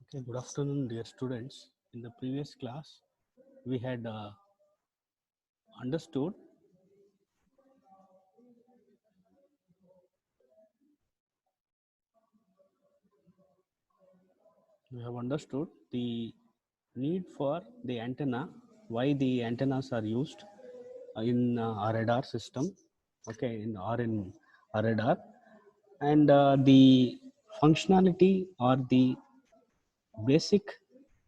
Okay, good afternoon, dear students. In the previous class, we had understood we have understood the need for the antenna, why the antennas are used in our radar system, okay, in our radar, and the functionality or the basic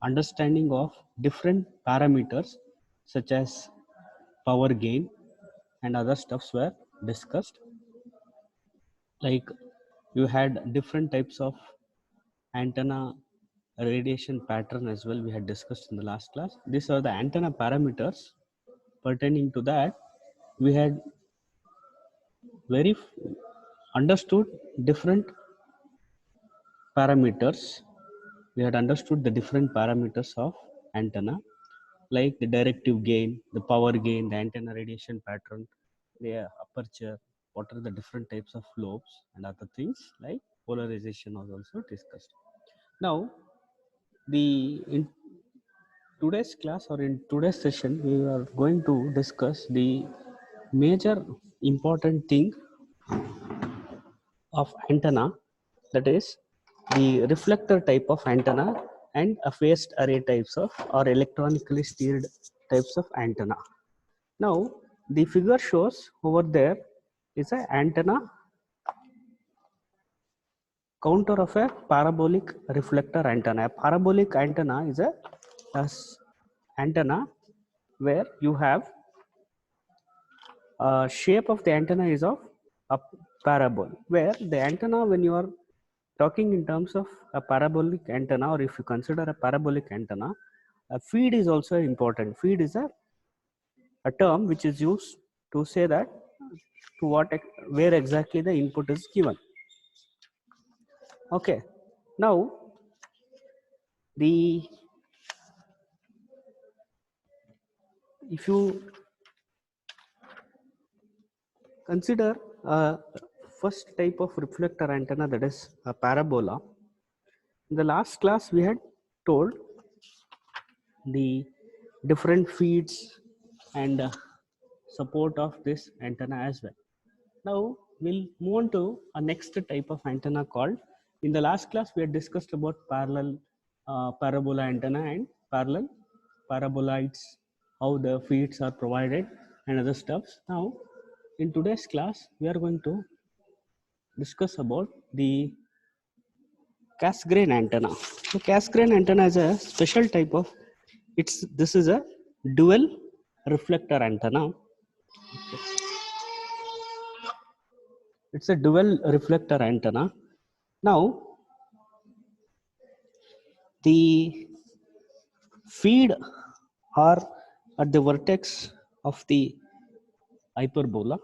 understanding of different parameters such as power gain and other stuffs were discussed. Like you had different types of antenna radiation pattern as well, we had discussed in the last class. These are the antenna parameters. Pertaining to that, we had very understood different parameters. We had understood the different parameters of antenna, like the directive gain, the power gain, the antenna radiation pattern, the aperture, what are the different types of lobes, and other things like polarization was also discussed. Now, the in today's class or in today's session, we are going to discuss the major important thing of antenna, that is the reflector type of antenna and a phased array types of or electronically steered types of antenna. Now the figure shows over there is an antenna counter of a parabolic reflector antenna. A parabolic antenna is antenna where you have shape of the antenna is of a parabol, where the antenna, when you are talking in terms of a parabolic antenna, or if you consider a parabolic antenna, a feed is also important. Feed is a term which is used to say that to where exactly the input is given. Okay, now the if you consider first type of reflector antenna, that is a parabola. In the last class we had told the different feeds and support of this antenna as well. Now we'll move on to a next type of antenna called, in the last class we had discussed about parallel parabola antenna and parallel paraboloids, how the feeds are provided and other stuffs. Now in today's class we are going to discuss about the Cassegrain antenna. So Cassegrain antenna is a special type of, this is a dual reflector antenna. It's a dual reflector antenna. Now the feed are at the vertex of the hyperbola.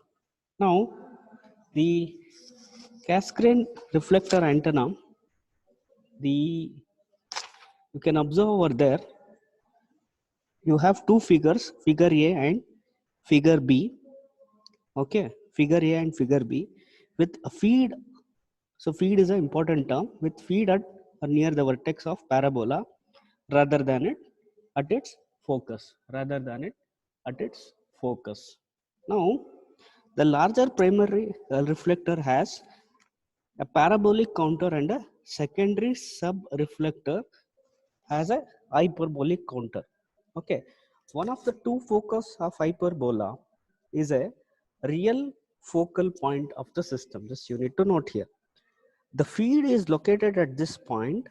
Now the Cassegrain reflector antenna, the you can observe over there, you have two figures, figure A and figure B. Okay, figure A and figure B with a feed. So feed is an important term, with feed at or near the vertex of parabola rather than it at its focus, rather than it at its focus. Now the larger primary reflector has a parabolic counter and a secondary sub reflector has a hyperbolic counter. Okay, one of the two focus of hyperbola is a real focal point of the system. This you need to note here. The feed is located at this point,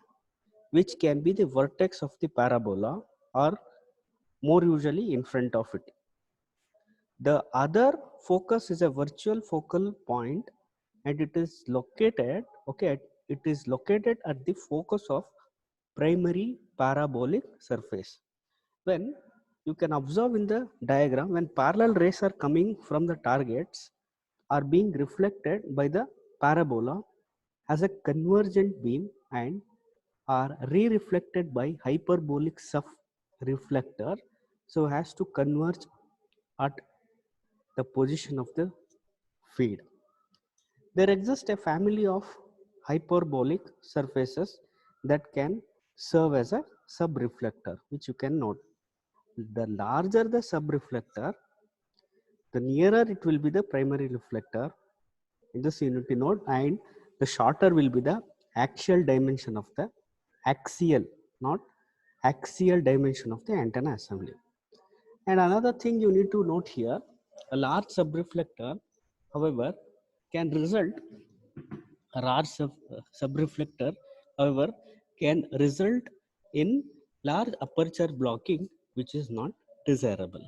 which can be the vertex of the parabola or more usually in front of it. The other focus is a virtual focal point and it is located, okay, it is located at the focus of primary parabolic surface. When you can observe in the diagram, when parallel rays are coming from the targets are being reflected by the parabola as a convergent beam, and are re-reflected by hyperbolic sub-reflector, so has to converge at the position of the feed. There exists a family of hyperbolic surfaces that can serve as a sub-reflector, which you can note. The larger the sub-reflector, the nearer it will be the primary reflector in this unity node, and the shorter will be the axial dimension of the axial, not axial dimension of the antenna assembly. And another thing you need to note here, a large subreflector, however, can result, a large subreflector, however, can result in large aperture blocking, which is not desirable.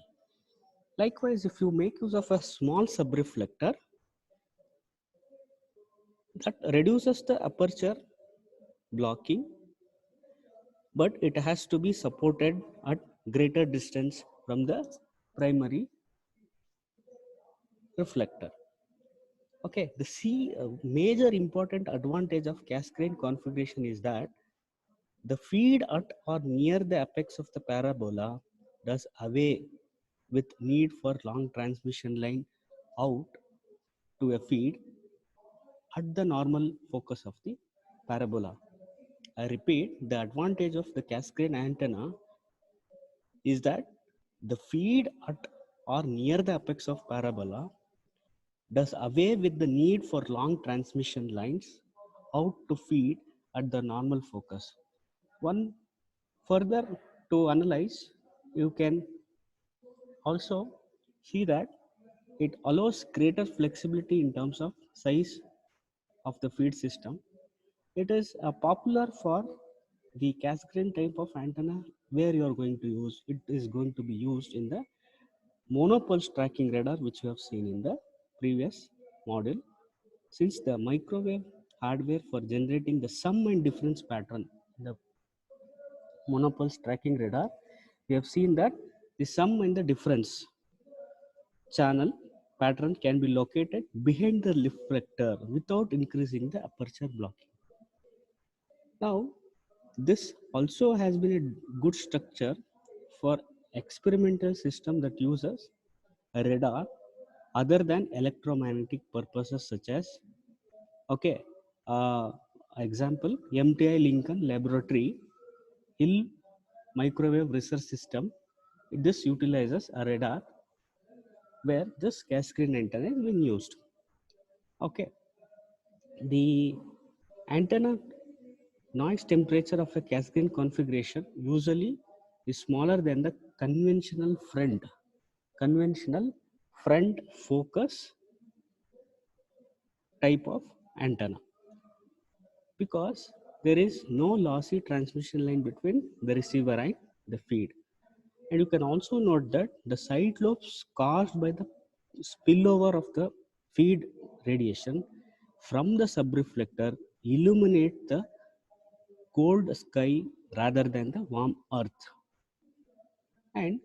Likewise, if you make use of a small subreflector, that reduces the aperture blocking, but it has to be supported at greater distance from the primary reflector. Okay, the major important advantage of cascade configuration is that the feed at or near the apex of the parabola does away with need for long transmission line out to a feed at the normal focus of the parabola. I repeat, the advantage of the cascade antenna is that the feed at or near the apex of parabola does away with the need for long transmission lines out to feed at the normal focus. One further to analyze, you can also see that it allows greater flexibility in terms of size of the feed system. It is popular for the cascade type of antenna where you are going to use. It is going to be used in the monopulse tracking radar, which we have seen in the previous module. Since the microwave hardware for generating the sum and difference pattern, the monopulse tracking radar, we have seen that the sum and the difference channel pattern can be located behind the reflector without increasing the aperture blocking. Now, this also has been a good structure for experimental system that uses a radar other than electromagnetic purposes, such as, okay, example, MTI Lincoln Laboratory Hill Microwave Research System. This utilizes a radar where this cascade antenna is being used. Okay, the antenna noise temperature of a cascade configuration usually is smaller than the conventional front focus type of antenna, because there is no lossy transmission line between the receiver and the feed. And you can also note that the side lobes caused by the spillover of the feed radiation from the subreflector illuminate the cold sky rather than the warm earth. And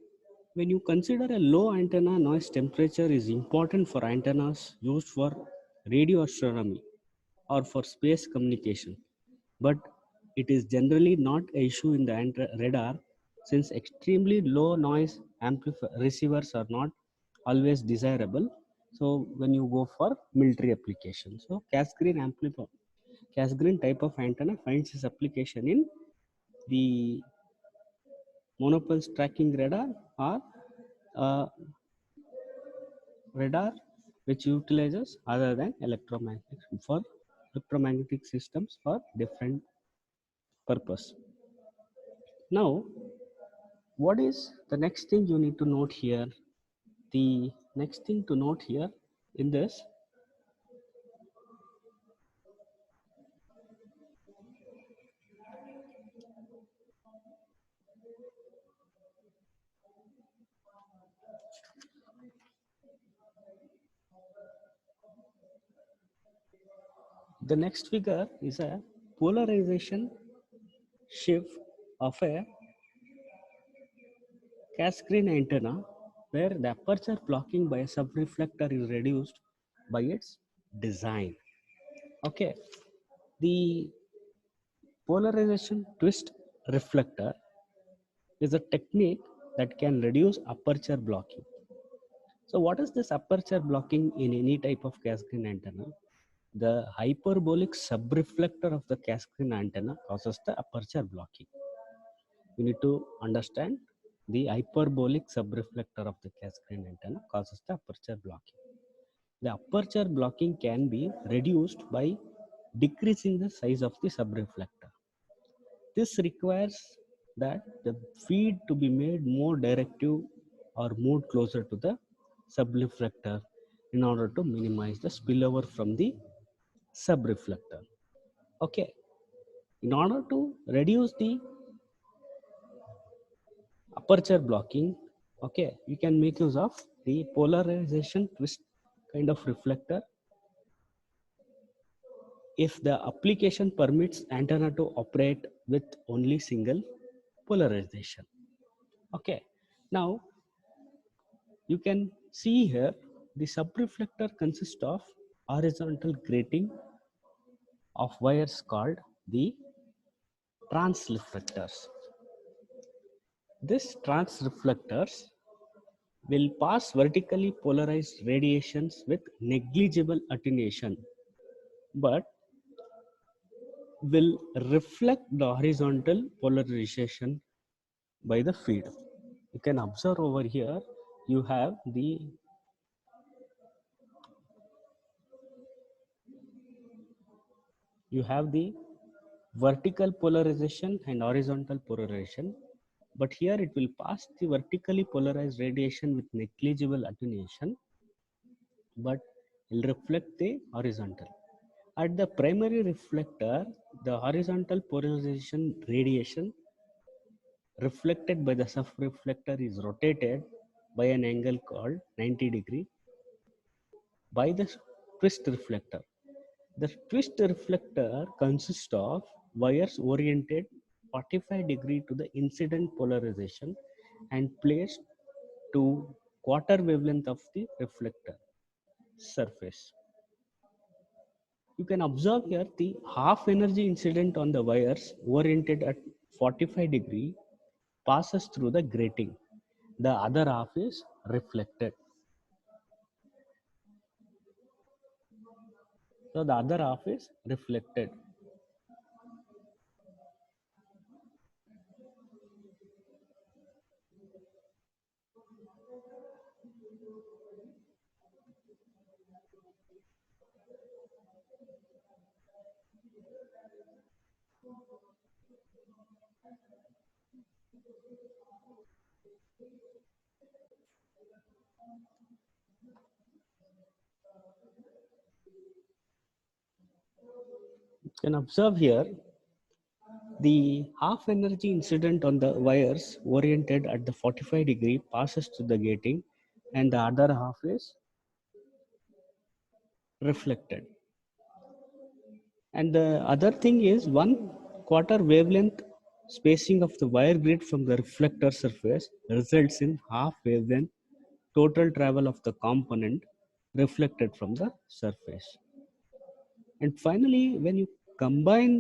when you consider a low antenna noise temperature is important for antennas used for radio astronomy or for space communication, but it is generally not an issue in the radar, since extremely low noise receivers are not always desirable. So when you go for military applications, so cascade type of antenna finds its application in the monopulse tracking radar or uh, radar which utilizes other than electromagnetic systems for different purpose. Now, what is the next thing you need to note here? The next thing to note here in this, the next figure is a polarization shift of a cascade antenna where the aperture blocking by a subreflector is reduced by its design. Okay, the polarization twist reflector is a technique that can reduce aperture blocking. So what is this aperture blocking in any type of cascade antenna? The hyperbolic subreflector of the cascade antenna causes the aperture blocking. You need to understand the hyperbolic subreflector of the cascade antenna causes the aperture blocking. The aperture blocking can be reduced by decreasing the size of the subreflector. This requires that the feed to be made more directive or moved closer to the subreflector in order to minimize the spillover from the subreflector. Okay, in order to reduce the aperture blocking, okay, you can make use of the polarization twist kind of reflector if the application permits antenna to operate with only single polarization. Okay, now you can see here the subreflector consists of horizontal grating of wires called the transreflectors. These transreflectors will pass vertically polarized radiations with negligible attenuation, but will reflect the horizontal polarization by the feed. You can observe over here, you have the vertical polarization and horizontal polarization, but here it will pass the vertically polarized radiation with negligible attenuation, but will reflect the horizontal. At the primary reflector, the horizontal polarization radiation reflected by the subreflector is rotated by an angle called 90 degree by the twist reflector. The twist reflector consists of wires oriented 45 degree to the incident polarization and placed to quarter wavelength of the reflector surface. You can observe here the half energy incident on the wires oriented at 45 degree passes through the grating. The other half is reflected. So the other half is reflected. You can observe here the half energy incident on the wires oriented at the 45 degree passes through the gating and the other half is reflected. And the other thing is 1/4 wavelength spacing of the wire grid from the reflector surface results in half wavelength total travel of the component reflected from the surface. And finally, when you combine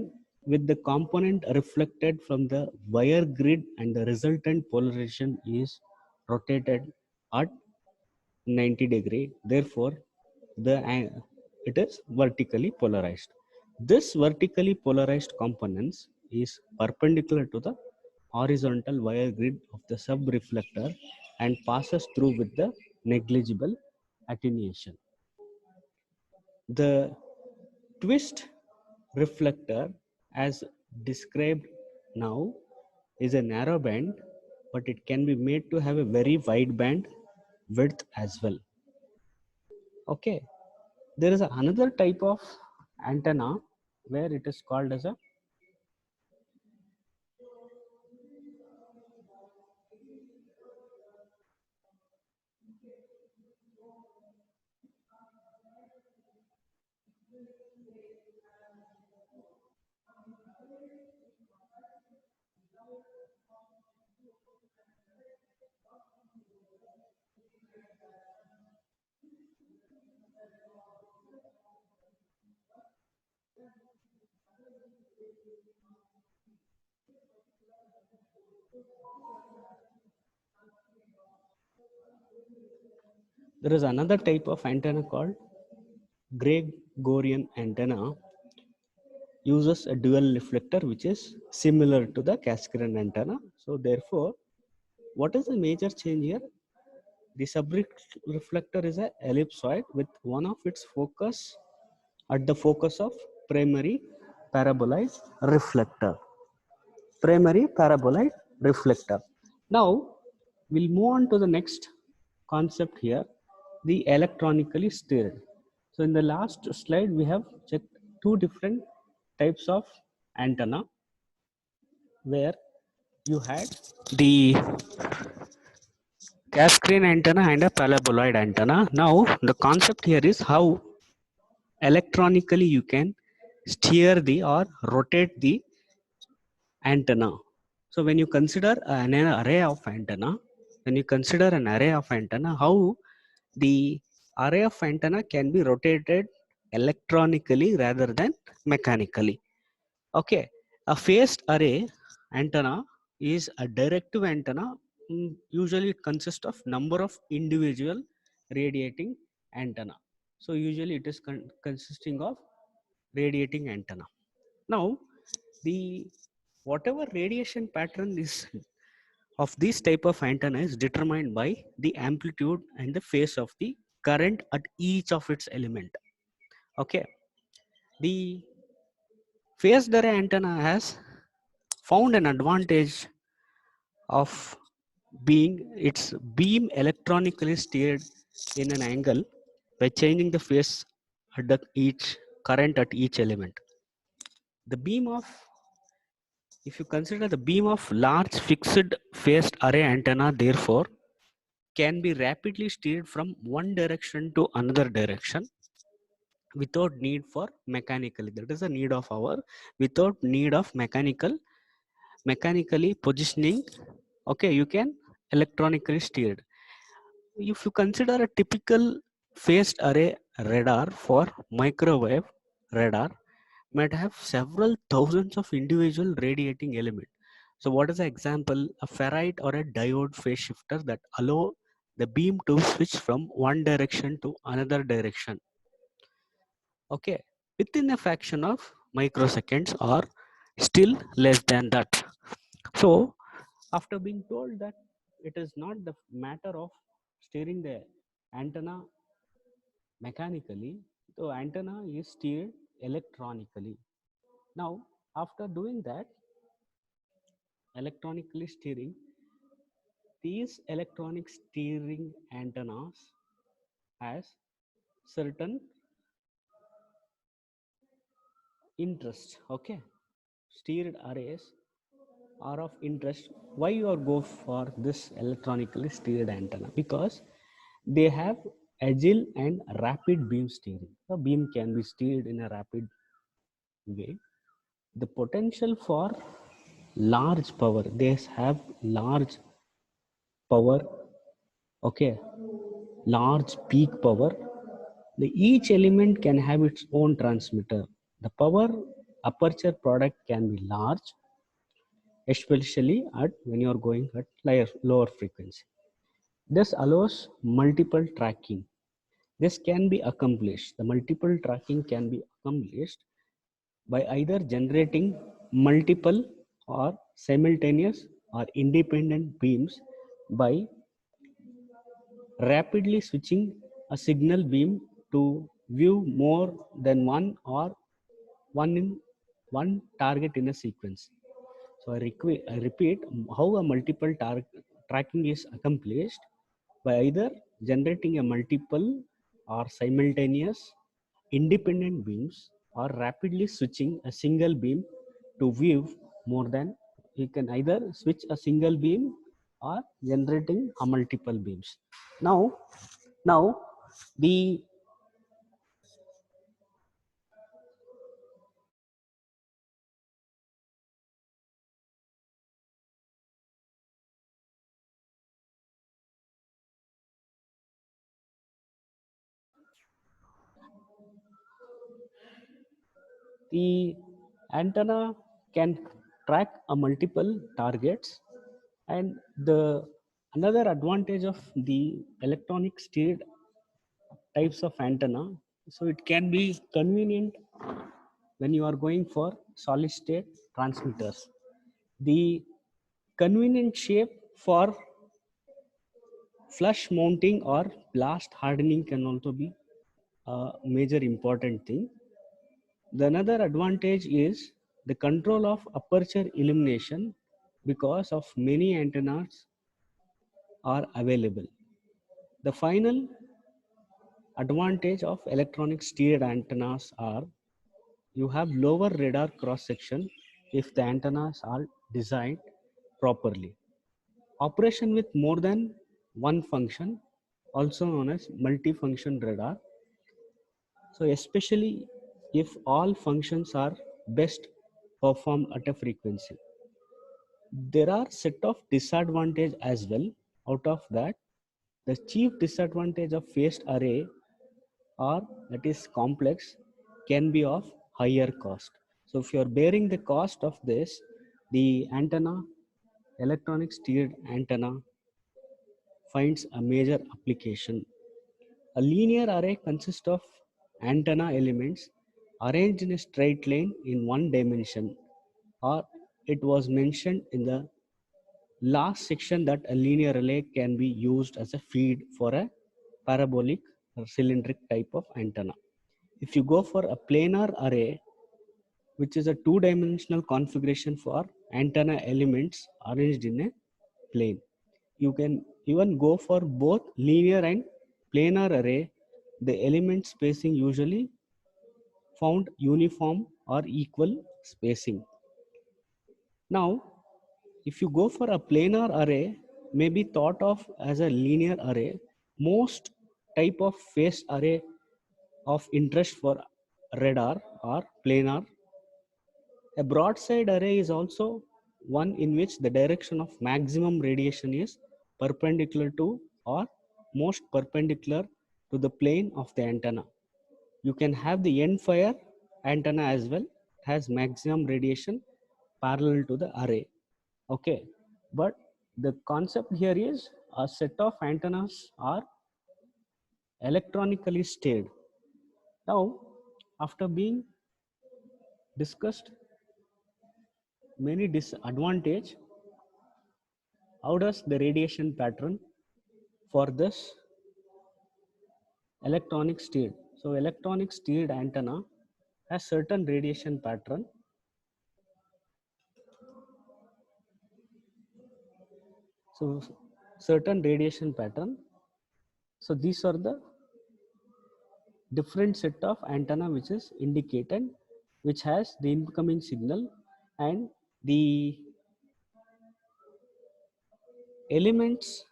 with the component reflected from the wire grid and the resultant polarization is rotated at 90 degree, therefore it is vertically polarized. This vertically polarized components is perpendicular to the horizontal wire grid of the subreflector and passes through with the negligible attenuation. The twist reflector as described now is a narrow band, but it can be made to have a very wide band width as well. Okay, there is another type of antenna where it is called as a There is another type of antenna called Gregorian antenna, uses a dual reflector which is similar to the Cascadian antenna. So therefore, what is the major change here? The subreflector is a ellipsoid with one of its focus at the focus of primary paraboloid reflector. Primary paraboloid reflector. Now, we'll move on to the next concept here, the electronically steered. So in the last slide, we have checked two different types of antenna where you had the Cascadian antenna and a paraboloid antenna. Now, the concept here is how electronically you can steer the or rotate the antenna. So when you consider an array of antenna, how the array of antenna can be rotated electronically rather than mechanically. Okay, a phased array antenna is a directive antenna. Usually it consists of number of individual radiating antenna. So usually it is consisting of radiating antenna. Now, the whatever radiation pattern is of this type of antenna is determined by the amplitude and the phase of the current at each of its element. Okay, the phased array antenna has found an advantage of being its beam electronically steered in an angle by changing the phase at each current at each element. The beam of, if you consider the beam of large fixed phased array antenna, therefore, can be rapidly steered from one direction to another direction without need for mechanically. That is the need of our, without need of mechanically positioning. Okay, you can electronically steered. If you consider a typical phased array radar for microwave radar, might have several thousands of individual radiating elements. So what is the example? A ferrite or a diode phase shifter that allow the beam to switch from one direction to another direction. Okay, within a fraction of microseconds or still less than that. So after being told that it is not the matter of steering the antenna mechanically, the antenna is steered electronically. Now, after doing that, electronically steering, these electronic steering antennas has certain interest. Okay, steered arrays are of interest. Why you are go for this electronically steered antenna? Because they have agile and rapid beam steering. The beam can be steered in a rapid way. The potential for large power, they have large power. Okay, large peak power. Each element can have its own transmitter. The power aperture product can be large, especially at when you are going at lower frequency. This allows multiple tracking. This can be accomplished. The multiple tracking can be accomplished by either generating multiple or simultaneous or independent beams by rapidly switching a signal beam to view more than one or one in one target in a sequence. So I repeat how a multiple tracking is accomplished by either generating a multiple or simultaneous independent beams or rapidly switching a single beam to view more than, you can either switch a single beam or generating a multiple beams. Now the the antenna can track a multiple targets And the another advantage of the electronic steered types of antenna, so it can be convenient when you are going for solid state transmitters. The convenient shape for flush mounting or blast hardening can also be a major important thing. The another advantage is the control of aperture illumination because of many antennas are available. The final advantage of electronic steered antennas are you have lower radar cross section if the antennas are designed properly. Operation with more than one function, also known as multifunction radar. So especially if all functions are best performed at a frequency. There are set of disadvantage as well. Out of that, the chief disadvantage of phased array or that is complex can be of higher cost. So if you are bearing the cost of this, the antenna, electronic steered antenna finds a major application. A linear array consists of antenna elements arranged in a straight line in one dimension, or it was mentioned in the last section that a linear array can be used as a feed for a parabolic or cylindric type of antenna. If you go for a planar array, which is a two-dimensional configuration for antenna elements arranged in a plane, you can even go for both linear and planar array. The element spacing usually found uniform or equal spacing. Now, if you go for a planar array, may be thought of as a linear array. Most type of phased array of interest for radar are planar. A broadside array is also one in which the direction of maximum radiation is perpendicular to or most perpendicular to the plane of the antenna. You can have the end fire antenna as well, has maximum radiation parallel to the array. Okay, but the concept here is a set of antennas are electronically steered. Now, after being discussed many disadvantage, how does the radiation pattern for this electronic steered? So electronic steered antenna has certain radiation pattern. So certain radiation pattern. So these are the different set of antenna which is indicated, which has the incoming signal, and the elements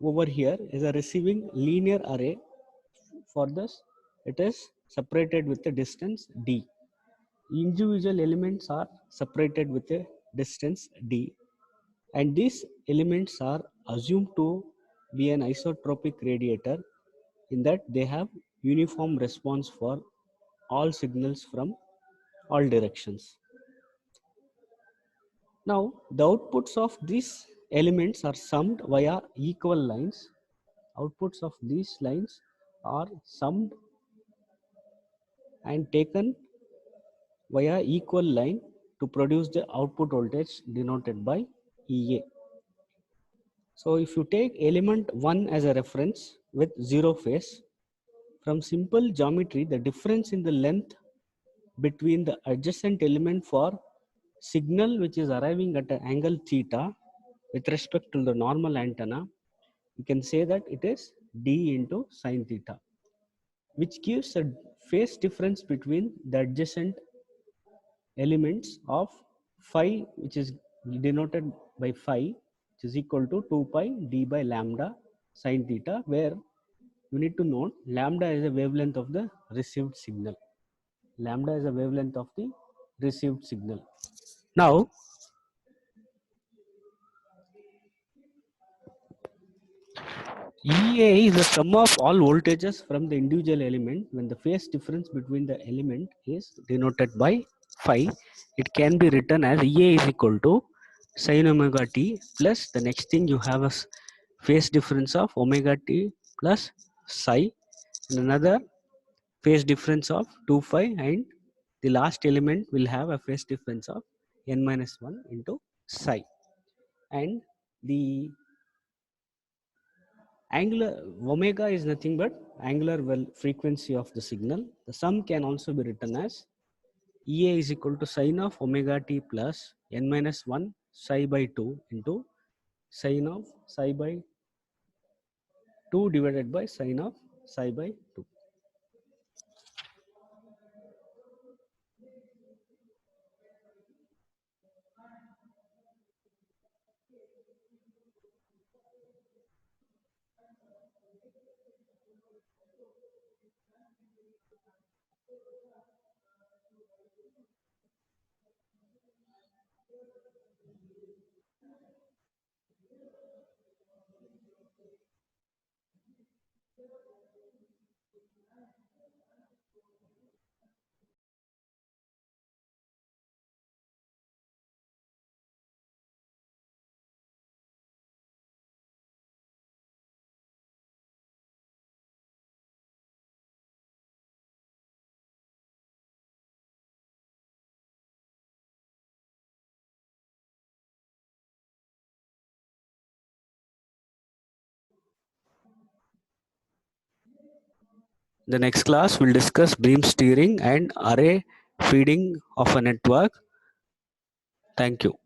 over here is a receiving linear array. For this, it is separated with a distance d. Individual elements are separated with a distance d, and these elements are assumed to be an isotropic radiator in that they have uniform response for all signals from all directions. Now, the outputs of these elements are summed via equal lines. Outputs of these lines are summed and taken via equal line to produce the output voltage denoted by EA. So if you take element 1 as a reference with 0 phase, from simple geometry, the difference in the length between the adjacent element for signal which is arriving at an angle theta with respect to the normal antenna, you can say that it is d into sine theta, which gives a phase difference between the adjacent elements of phi, which is denoted by phi, which is equal to 2 pi d by lambda sine theta, where you need to note lambda is a wavelength of the received signal. Lambda is a wavelength of the received signal. Now, EA is the sum of all voltages from the individual element. When the phase difference between the element is denoted by phi, it can be written as EA is equal to sin omega t plus the next thing you have a phase difference of omega t plus psi, and another phase difference of 2 phi, and the last element will have a phase difference of n minus 1 into psi. And the angular omega is nothing but angular frequency of the signal. The sum can also be written as Ea is equal to sin of omega t plus n minus 1 psi by 2 into sin of psi by 2 divided by sin of psi by 2. The next class will discuss beam steering and array feeding of a network. Thank you.